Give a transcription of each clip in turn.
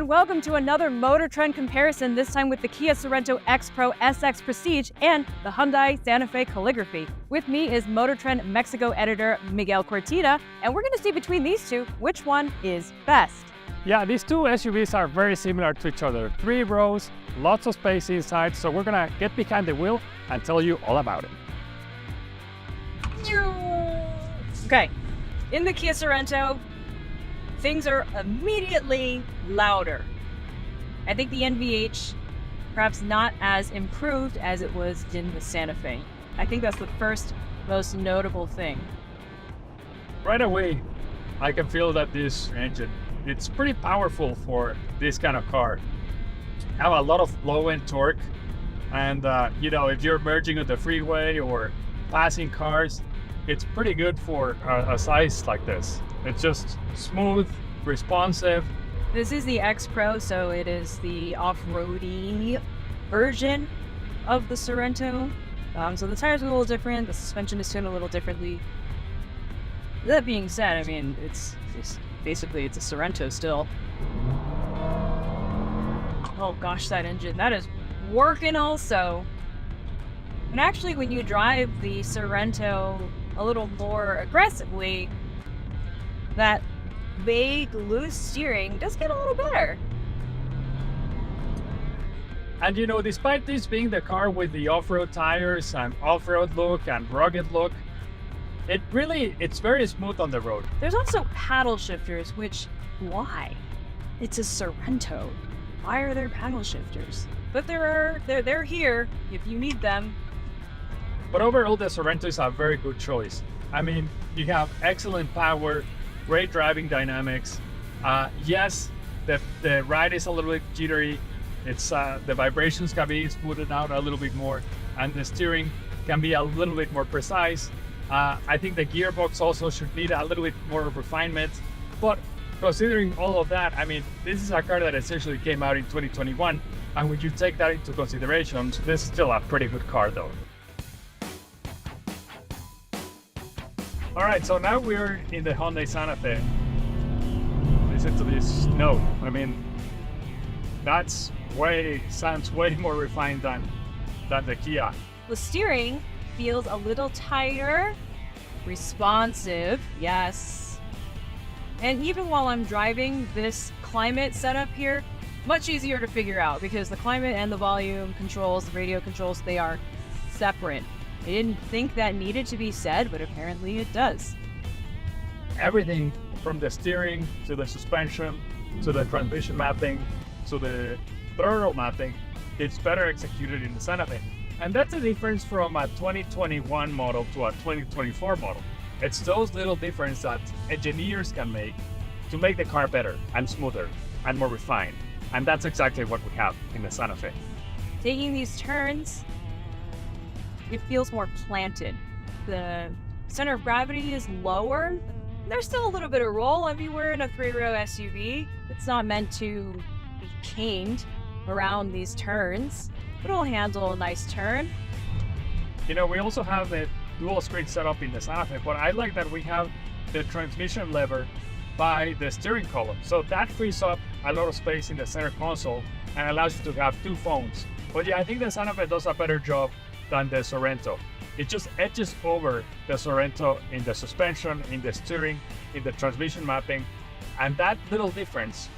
and welcome to another Motor Trend comparison, this time with the Kia Sorento X Pro SX Prestige and the Hyundai Santa Fe Calligraphy. With me is Motor Trend Mexico editor Miguel Cortina, and we're going to see between these two which one is best. Yeah, these two SUVs are very similar to each other. 3 rows, lots of space inside, so we're gonna get behind the wheel and tell you all about it. Okay, in the Kia Sorento, things are immediately louder. I think the NVH, perhaps not as improved as it was in the Santa Fe. I think that's the first most notable thing. Right away, I can feel that this engine, it's pretty powerful for this kind of car. Have a lot of low-end torque, and if you're merging on the freeway or passing cars, it's pretty good for a size like this. It's just smooth, responsive. This is the X Pro, so it is the off-roady version of the Sorento. So the tires are a little different, the suspension is tuned a little differently. That being said, I mean, it's basically it's a Sorento still. Oh gosh, that engine, that is working also. And actually, when you drive the Sorento a little more aggressively, that vague, loose steering does get a little better. And despite this being the car with the off-road tires and off-road look and rugged look, it's very smooth on the road. There's also paddle shifters, which, why? It's a Sorento. Why are there paddle shifters? But they're here if you need them. But overall, the Sorento is a very good choice. I mean, you have excellent power, great driving dynamics. Yes, the ride is a little bit jittery. It's the vibrations can be smoothed out a little bit more, and the steering can be a little bit more precise. I think the gearbox also should need a little bit more refinement. But considering all of that, I mean, this is a car that essentially came out in 2021, and when you take that into consideration, this is still a pretty good car, though. All right, so now we're in the Hyundai Santa Fe. Listen to this note. I mean, sounds way more refined than the Kia. The steering feels a little tighter, responsive, yes. And even while I'm driving, this climate setup here, much easier to figure out because the climate and the volume controls, the radio controls, they are separate. I didn't think that needed to be said, but apparently it does. Everything from the steering to the suspension to the transmission mapping to the throttle mapping, it's better executed in the Santa Fe. And that's the difference from a 2021 model to a 2024 model. It's those little differences that engineers can make to make the car better and smoother and more refined. And that's exactly what we have in the Santa Fe. Taking these turns, it feels more planted. The center of gravity is lower. There's still a little bit of roll. I mean, we're in a 3-row SUV. It's not meant to be caned around these turns, but it'll handle a nice turn. We also have the dual screen setup in the Santa Fe, but I like that we have the transmission lever by the steering column. So that frees up a lot of space in the center console and allows you to have 2 phones. But yeah, I think the Santa Fe does a better job than the Sorento. It just edges over the Sorento in the suspension, in the steering, in the transmission mapping. And that little difference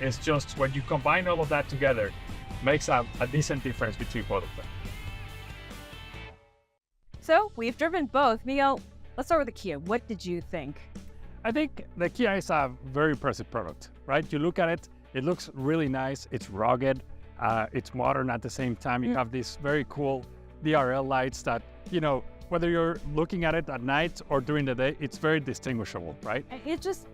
is just, when you combine all of that together, makes a decent difference between both of them. So we've driven both. Miguel, let's start with the Kia. What did you think? I think the Kia is a very impressive product, right? You look at it, it looks really nice. It's rugged, it's modern at the same time. You have these very cool DRL lights that, whether you're looking at it at night or during the day, it's very distinguishable, right?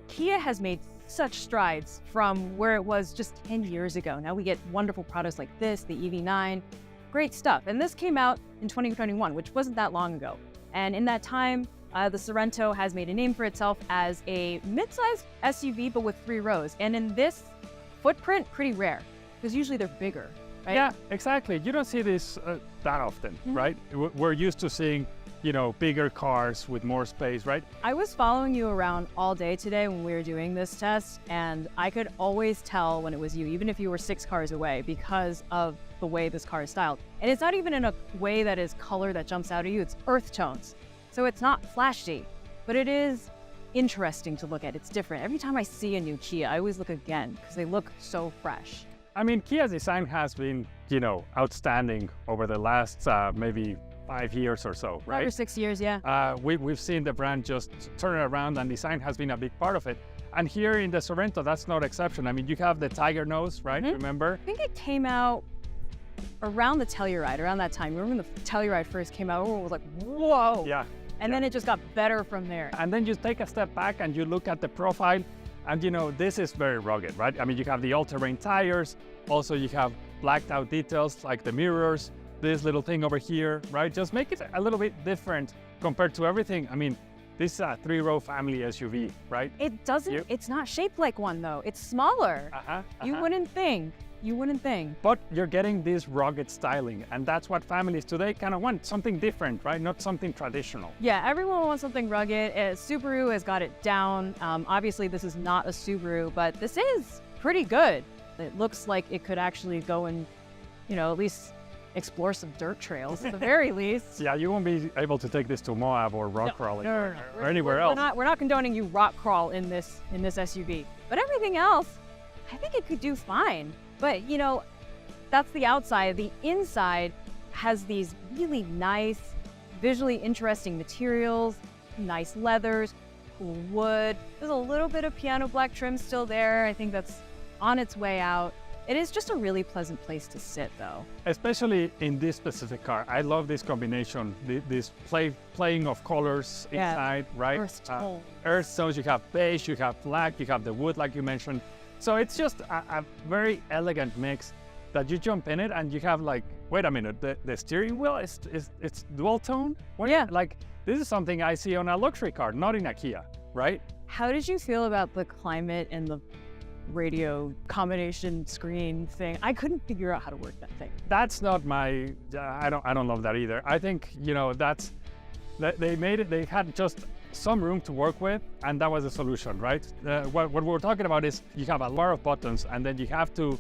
Kia has made such strides from where it was just 10 years ago. Now we get wonderful products like this, the EV9, great stuff. And this came out in 2021, which wasn't that long ago. And in that time, the Sorento has made a name for itself as a mid-sized SUV, but with 3 rows. And in this footprint, pretty rare, because usually they're bigger. right? Yeah, exactly. You don't see this that often, right? We're used to seeing, bigger cars with more space, right? I was following you around all day today when we were doing this test, and I could always tell when it was you, even if you were 6 cars away, because of the way this car is styled. And it's not even in a way that is color that jumps out at you, it's earth tones. So it's not flashy, but it is interesting to look at. It's different. Every time I see a new Kia, I always look again because they look so fresh. I mean, Kia's design has been, outstanding over the last maybe 5 years or so, right? 5 or 6 years, yeah. We've seen the brand just turn it around, and design has been a big part of it. And here in the Sorento, that's no exception. I mean, you have the tiger nose, right? Remember? I think it came out around the Telluride, around that time. Remember when the Telluride first came out? Everyone was like, whoa. Yeah. And then it just got better from there. And then you take a step back and you look at the profile, and this is very rugged, right? I mean, you have the all-terrain tires. Also, you have blacked out details like the mirrors, this little thing over here, right? Just make it a little bit different compared to everything. I mean, this is a 3-row family SUV, right? It doesn't, it's not shaped like one though. It's smaller. You wouldn't think. You wouldn't think. But you're getting this rugged styling, and that's what families today kind of want, something different, right? Not something traditional. Yeah, everyone wants something rugged. Subaru has got it down. Obviously, this is not a Subaru, but this is pretty good. It looks like it could actually go and, at least explore some dirt trails at the very least. Yeah, you won't be able to take this to Moab or rock crawling or anywhere else. We're not condoning you rock crawl in this SUV, but everything else, I think it could do fine. But, that's the outside. The inside has these really nice, visually interesting materials, nice leathers, cool wood. There's a little bit of piano black trim still there. I think that's on its way out. It is just a really pleasant place to sit, though. Especially in this specific car. I love this combination, this playing of colors inside, right? Earth tones. Earth tones, you have beige, you have black, you have the wood like you mentioned. So it's just a very elegant mix that you jump in it and you have like, wait a minute, the steering wheel it's dual tone? Yeah. Like, this is something I see on a luxury car, not in a Kia, right? How did you feel about the climate and the radio combination screen thing? I couldn't figure out how to work that thing. That's not my, I don't love that either. I think, they made it, they had just some room to work with, and that was the solution, right? What we're talking about is you have a lot of buttons, and then you have to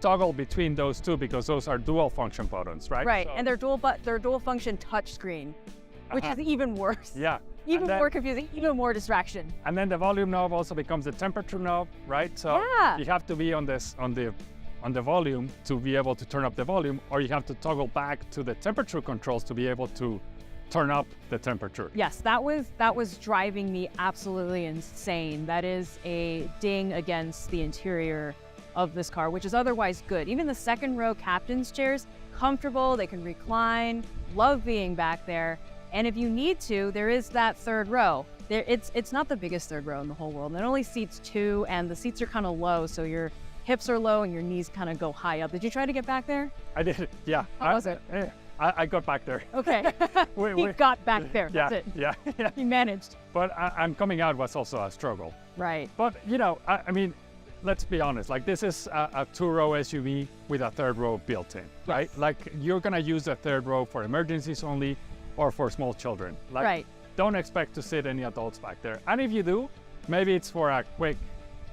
toggle between those two because those are dual function buttons, right? Right, so, and they're dual function touch screen, which is even worse. Yeah. Even more confusing, even more distraction. And then the volume knob also becomes the temperature knob, right? So you have to be on the volume to be able to turn up the volume, or you have to toggle back to the temperature controls to be able to turn up the temperature. Yes, that was driving me absolutely insane. That is a ding against the interior of this car, which is otherwise good. Even the second row captain's chairs, comfortable, they can recline, love being back there. And if you need to, there is that third row. It's not the biggest third row in the whole world. It only seats 2, and the seats are kind of low, so your hips are low and your knees kind of go high up. Did you try to get back there? I did, yeah. How was it? I got back there. Okay, he got back there, that's it. Yeah. He managed. But and coming out was also a struggle. Right. But, I mean, let's be honest, like this is a 2-row SUV with a third row built in, right? Yes. Like you're gonna use a third row for emergencies only or for small children. Like, right. Don't expect to sit any adults back there. And if you do, maybe it's for a quick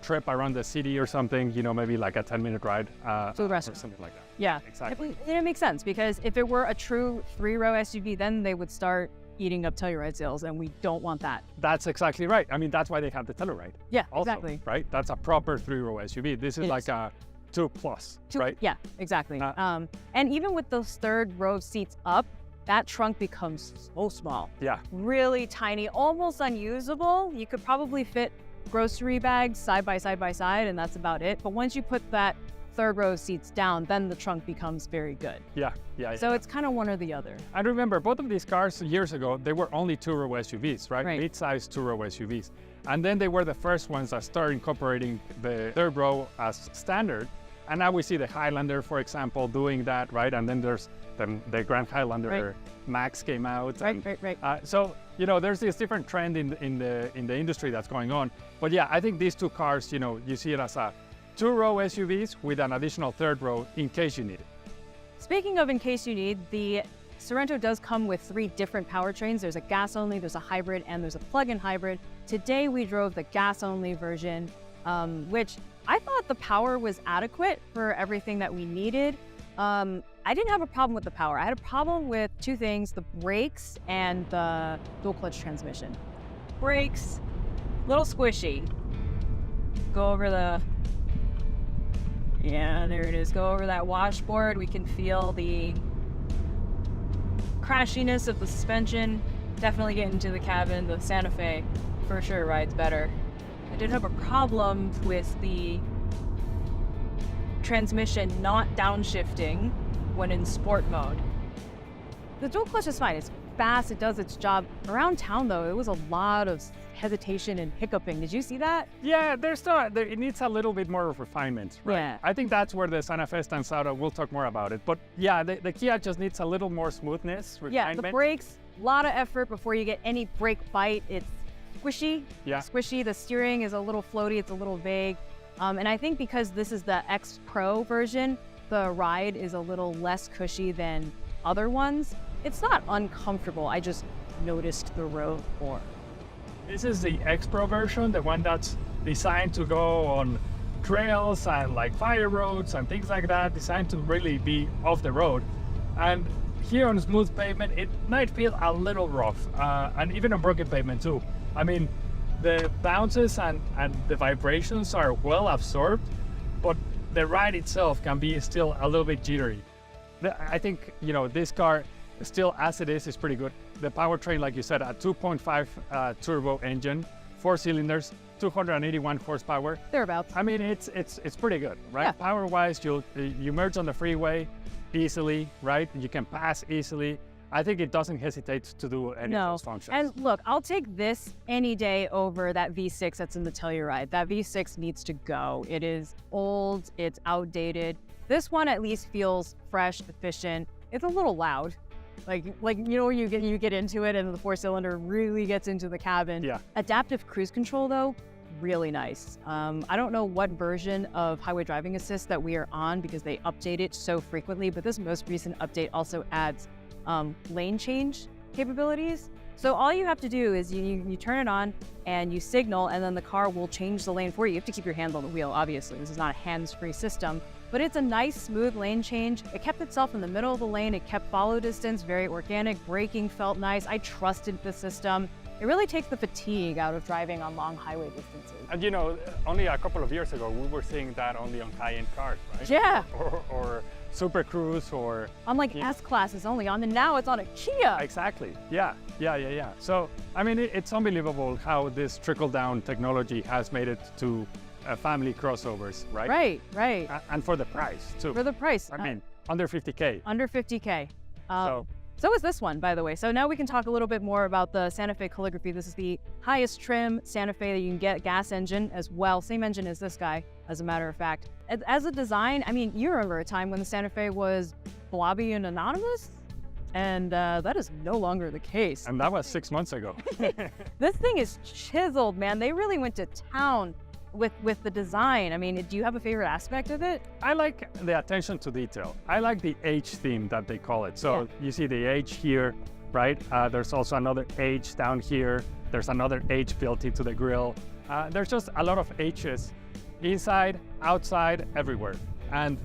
trip around the city or something, maybe like a 10-minute ride to the restaurant. or something like that. Yeah, exactly. It makes sense because if it were a true 3-row SUV, then they would start eating up Telluride sales, and we don't want that. That's exactly right. I mean, that's why they have the Telluride. Yeah, also, exactly. Right? That's a proper 3-row SUV. This is like a 2+, right? Yeah, exactly. And even with those third row seats up, that trunk becomes so small. Yeah. Really tiny, almost unusable. You could probably fit grocery bags side by side, and that's about it. But once you put that third row seats down, then the trunk becomes very good. Yeah. So it's kind of one or the other. And remember, both of these cars years ago, they were only 2-row SUVs, right? Right. Mid-size 2-row SUVs. And then they were the first ones that started incorporating the third row as standard. And now we see the Highlander, for example, doing that, right? And then there's the Grand Highlander Max came out. Right. So, there's this different trend in the industry that's going on. But yeah, I think these two cars, you see it as a 2-row SUVs with an additional third row in case you need it. Speaking of in case you need, the Sorento does come with 3 different powertrains. There's a gas-only, there's a hybrid, and there's a plug-in hybrid. Today we drove the gas-only version, which I thought the power was adequate for everything that we needed. I didn't have a problem with the power. I had a problem with 2 things, the brakes and the dual clutch transmission. Brakes, little squishy. Go over yeah, there it is. Go over that washboard. We can feel the crashiness of the suspension. Definitely get into the cabin. The Santa Fe for sure rides better. I did have a problem with the transmission not downshifting when in sport mode. The dual clutch is fine. It's fast. It does its job. Around town, though, it was a lot of hesitation and hiccuping. Did you see that? Yeah, it needs a little bit more of refinement, right? Yeah. I think that's where the Santa Fe stands out. We'll talk more about it. But yeah, the Kia just needs a little more smoothness, refinement. Yeah, the brakes, a lot of effort before you get any brake bite. It's squishy. Yeah. Squishy. The steering is a little floaty. It's a little vague. And I think because this is the X Pro version, the ride is a little less cushy than other ones. It's not uncomfortable. I just noticed the road more. This is the X Pro version, the one that's designed to go on trails and like fire roads and things like that, designed to really be off the road. And here on smooth pavement, it might feel a little rough, and even on broken pavement too. I mean, the bounces and the vibrations are well absorbed, but the ride itself can be still a little bit jittery. I think, this car still as it is pretty good. The powertrain, like you said, a 2.5 turbo engine, 4 cylinders, 281 horsepower. Thereabouts. I mean, it's pretty good, right? Yeah. Power-wise, you merge on the freeway easily, right? You can pass easily. I think it doesn't hesitate to do any of those functions. And look, I'll take this any day over that V6 that's in the Telluride. That V6 needs to go. It is old, it's outdated. This one at least feels fresh, efficient. It's a little loud. Like you get into it and the 4-cylinder really gets into the cabin. Yeah. Adaptive cruise control though, really nice. I don't know what version of Highway Driving Assist that we are on because they update it so frequently, but this most recent update also adds lane change capabilities. So all you have to do is you turn it on and you signal, and then the car will change the lane for you. You have to keep your hand on the wheel, obviously. This is not a hands-free system, but it's a nice, smooth lane change. It kept itself in the middle of the lane. It kept follow distance, very organic. Braking felt nice. I trusted the system. It really takes the fatigue out of driving on long highway distances. And only a couple of years ago, we were seeing that only on high-end cars, right? Yeah. Or Super Cruise or... On like S-classes only on, and now it's on a Kia. Exactly, yeah. So, I mean, it's unbelievable how this trickle-down technology has made it to family crossovers, right? Right. And for the price, too. For the price. I mean, under 50K. Under 50K. So is this one, by the way. So now we can talk a little bit more about the Santa Fe Calligraphy. This is the highest trim Santa Fe that you can get, gas engine as well. Same engine as this guy, as a matter of fact. As a design, I mean, you remember a time when the Santa Fe was blobby and anonymous? And that is no longer the case. And that was 6 months ago. This thing is chiseled, man. They really went to town with the design. I mean, do you have a favorite aspect of it? I like the attention to detail. I like the H theme that they call it. So You see the H here, right? There's also another H down here. There's another H built into the grille. There's just a lot of H's inside, outside, everywhere. And,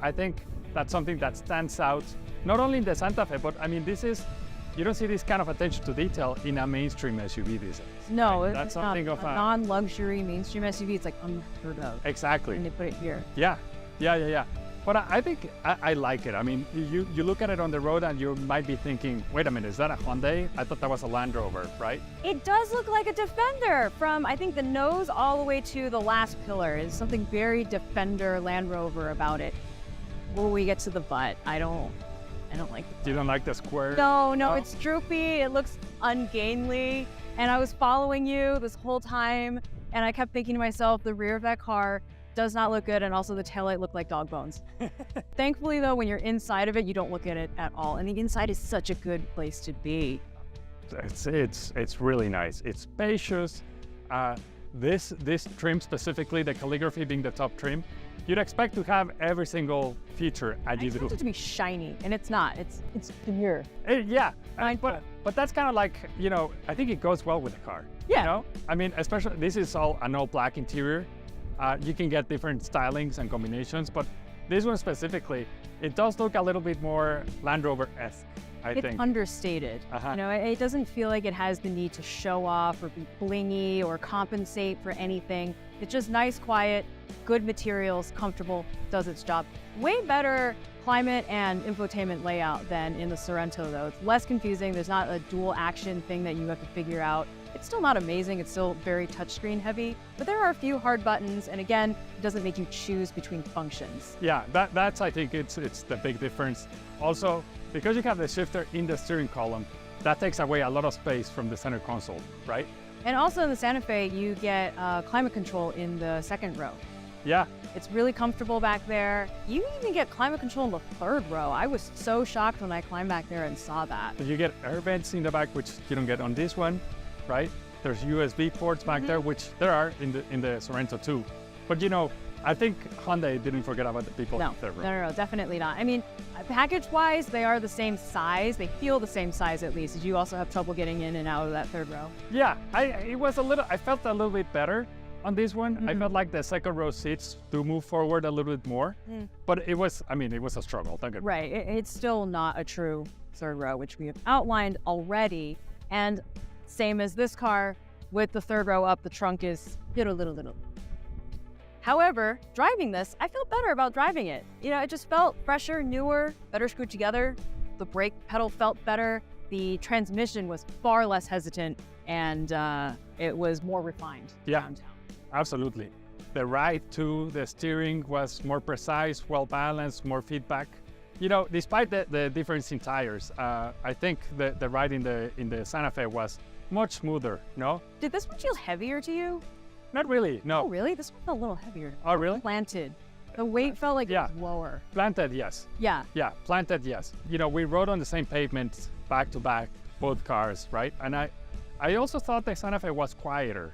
I think that's something that stands out, not only in the Santa Fe, but I mean, you don't see this kind of attention to detail in a mainstream SUV these days. No, right? it's That's not something of a non-luxury mainstream SUV. It's like unheard of. Exactly. And they put it here. Yeah. But I think I like it. I mean, you look at it on the road and you might be thinking, wait a minute, is that a Hyundai? I thought that was a Land Rover, right? It does look like a Defender from, I think, the nose all the way to the last pillar. There's something very Defender Land Rover about it. When we get to the butt, I don't like the butt. You don't like the square? No, it's droopy. It looks ungainly. And I was following you this whole time, and I kept thinking to myself, the rear of that car does not look good, and also the taillight looked like dog bones. Thankfully, though, when you're inside of it, you don't look at it at all. And the inside is such a good place to be. It's really nice. It's spacious. this trim specifically, the calligraphy being the top trim, you'd expect to have every single feature as I you do. expect it to be shiny, and it's not. It's demure. Yeah, Mindful. but that's kind of like, you know, I think it goes well with the car. Yeah. You know? I mean, especially, this is all an all black interior. You can get different stylings and combinations, but this one specifically, it does look a little bit more Land Rover-esque, I It's think. understated. You know, it doesn't feel like it has the need to show off or be blingy or compensate for anything. It's just nice, quiet, good materials, comfortable, does its job. Way better climate and infotainment layout than in the Sorento though. It's less confusing. There's not a dual action thing that you have to figure out. It's still not amazing. It's still very touchscreen heavy, but there are a few hard buttons. And again, it doesn't make you choose between functions. Yeah, that's I think it's the big difference. Also, because you have the shifter in the steering column, that takes away a lot of space from the center console, right? And also in the Santa Fe, you get climate control in the second row. Yeah, It's really comfortable back there. You even get climate control in the third row. I was so shocked when I climbed back there and saw that. so you get air vents in the back, which you don't get on this one, right? There's USB ports back there, which there are in the Sorento too. But you know, I think Hyundai didn't forget about the people in No, the third row. no, definitely not. I mean, package-wise, they are the same size. They feel the same size at least. Did you also have trouble getting in and out of that third row? Yeah, I felt a little bit better on this one. I felt like the second row seats do move forward a little bit more, but it was a struggle. Don't get me Right, it's still not a true third row, which we have outlined already. And same as this car, with the third row up, the trunk is little. However, driving this, I feel better about driving it. You know, it just felt fresher, newer, better screwed together. The brake pedal felt better. The transmission was far less hesitant, and it was more refined downtown. Absolutely. The ride too, the steering was more precise, well balanced, more feedback. You know, despite the difference in tires, I think the ride in the Santa Fe was much smoother. No, Did this one feel heavier to you? not really. Oh, No. really? This one felt a little heavier. Oh, really? Planted. The weight felt like it Yeah. was lower. Planted, yes. Yeah. Yeah, planted, yes. You know, we rode on the same pavement back to back, both cars, right? And I also thought the Santa Fe was quieter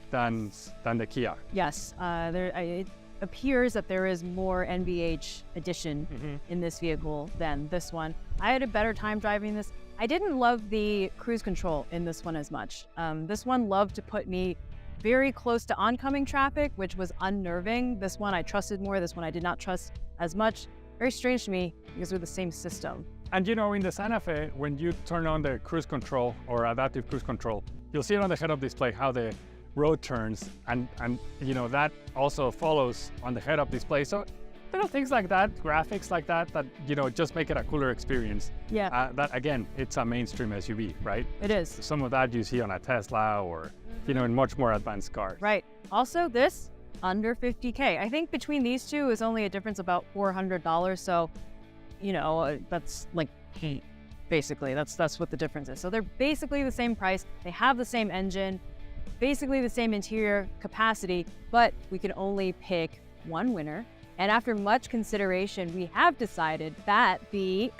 than the Kia. Yes. It appears that there is more NVH addition in this vehicle than this one. I had a better time driving this. I didn't love the cruise control in this one as much. This one loved to put me very close to oncoming traffic, which was unnerving. This one I trusted more. This one I did not trust as much. Very strange to me because they're the same system. And you know, in the Santa Fe, when you turn on the cruise control or adaptive cruise control, you'll see it on the head-up display how the road turns, and you know, that also follows on the head-up display. So there are things like that, graphics like that, you know, just make it a cooler experience. Yeah, That again, it's a mainstream SUV, right? it is. Some of that you see on a Tesla or, you know, in much more advanced cars. Right. Also, this under 50K. I think between these two is only a difference about $400. So, you know, that's like paint, basically. That's what the difference is. So they're basically the same price. They have the same engine, basically the same interior capacity, but we can only pick one winner. And after much consideration, we have decided that the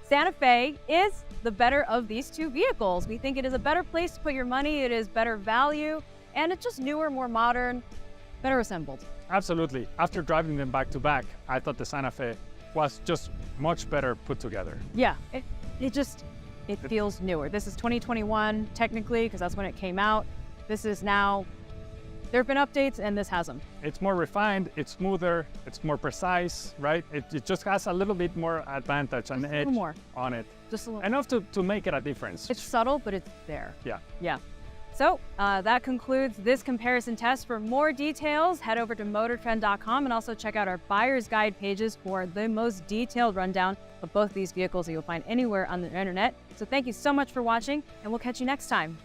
Santa Fe is the better of these two vehicles. We think it is a better place to put your money, it is better value, and it's just newer, more modern, better assembled. Absolutely. After driving them back to back, I thought the Santa Fe was just much better put together. Yeah, it feels newer. This is 2021, technically, because that's when it came out. This is now, there have been updates, and this has them. It's more refined, it's smoother, it's more precise, right? It just has a little bit more advantage and edge more. on it. Just a little. Enough to make it a difference. It's subtle, but it's there. Yeah. Yeah. So that concludes this comparison test. For more details, head over to motortrend.com and also check out our buyer's guide pages for the most detailed rundown of both these vehicles that you'll find anywhere on the internet. So thank you so much for watching, and we'll catch you next time.